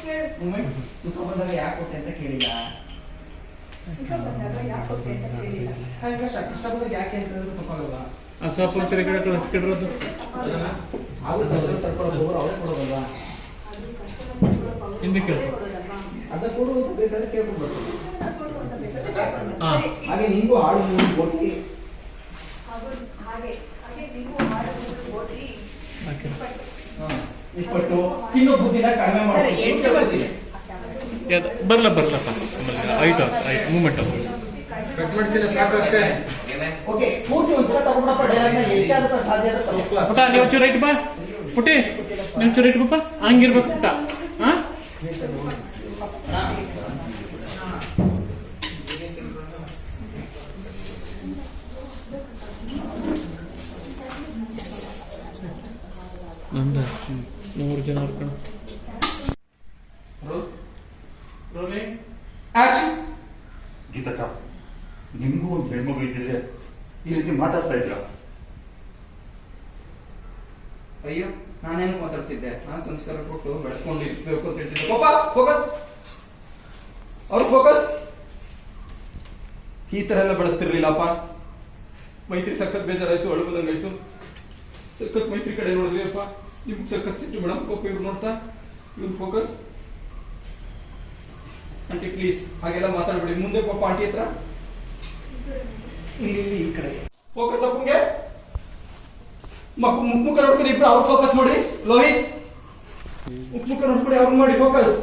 ಸುಖ ಬಂದಾಗ ಯಾಕೆ ಕೊಟ್ಟೆ ಅಂತ ಕೇಳಿಲ್ಲ. ಇಷ್ಟ ಬಂದಾಗ ಯಾಕೆ ಅಂತ ತಪ್ಪಾಗಲ್ವಾ? ಅಸಪುತ್ರ ಕೆಡರೋದು ಅವರೇ ಕೊಡೋದಲ್ವಾ? ಹಿಂದಕ್ಕೆ ಅದ ಕೊಡು ಅಂತ ಬೇಕಾದ್ರೆ ಕೇಳ್ಕೊಡ್ಬೇಕು. ಹಾಗೆ ನಿಂಗೂ ಹಾಡು ಕೊಟ್ಟು ಇಪ್ಪಟ್ಟು ತಿನ್ನೋ ಬುದ್ಧಿನ ಕಡಿಮೆ ಮಾಡಿ ಬರಲ್ಲ ಆಯ್ತು ಮೂಮೆಂಟ್ ಕಟ್ ಮಾಡ್ತೀನಿ ಸಾಕು ಅಷ್ಟೇ. ಓಕೆ ಪೂರ್ತಿ ಒಂದ್ಸಲ ತಗೊಂಡಪ್ಪ ಡೈರೆಕ್ಟ್ ಆಗಿ ಎಷ್ಟೇ ಆಗುತ್ತೆ ಸಾಧ್ಯ ಆಗುತ್ತೆ. ಪುಟ ನೀವು ಚೂರು ರೈಟ್ ಬಾ ಪುಟಿ ನೀವು ಚೂರು ರೈಟ್ ಬಪ್ಪ ಹಂಗಿರ್ಬೇಕು ಪುಟ. ಹಾ ನಂದ 100 ಜನ ಇರ್ಕೊಂಡು ಗೀತಕ್ಕ, ನಿಮ್ಗೂ ಒಂದು ಹೆಣ್ಮಗು ಇದ್ದಿದ್ರೆ ಈ ರೀತಿ ಮಾತಾಡ್ತಾ ಇದ್ರ? ಅಯ್ಯೋ ನಾನೇನು ಮಾತಾಡ್ತಿದ್ದೆ? ನಾನು ಸಂಸ್ಕಾರ ಕೊಟ್ಟು ಬೆಳೆಸ್ಕೊಂಡು ಇರ್ಬೇಕು ಅಂತ ಹೇಳ್ತಿದ್ದೆ. ಫೋಕಸ್ ಅವ್ರ ಫೋಕಸ್ ಈ ತರ ಎಲ್ಲ ಬೆಳೆಸ್ತಿರ್ಲಿಲ್ಲಪ್ಪ. ಮೈತ್ರಿ ಸಖತ್ ಬೇಜಾರಾಯ್ತು, ಅಳುಬದಂಗಾಯ್ತು. ಸಖತ್ ಮೈತ್ರಿ ಕಡೆ ನೋಡಿದ್ವಿ ಅಪ್ಪ, ನಿಮ್ಗೆ ಸಖತ್ ಸಿಟ್ಟು ಮೇಡಮ್. ಕೋಪ ಇವ್ರು ನೋಡ್ತಾ ಇವ್ರು ಫೋಕಸ್. ಆಂಟಿ ಪ್ಲೀಸ್ ಹಾಗೆಲ್ಲ ಮಾತಾಡ್ಬೇಡಿ ಮುಂದೆ ಪಾಪ ಆಂಟಿ ಹತ್ರ. ಇಲ್ಲಿ ಈ ಕಡೆ ಫೋಕಸ್. ಅಪ್ಪಂಗೆ ಮುಖ ನೋಡ್ಕೊಂಡು ಇಬ್ರು ಅವ್ರು ಫೋಕಸ್ ಮಾಡಿ. ಲೋಹಿತ್ ಮುಖ ನೋಡ್ಕೊಂಡು ಅವ್ರು ಮಾಡಿ ಫೋಕಸ್.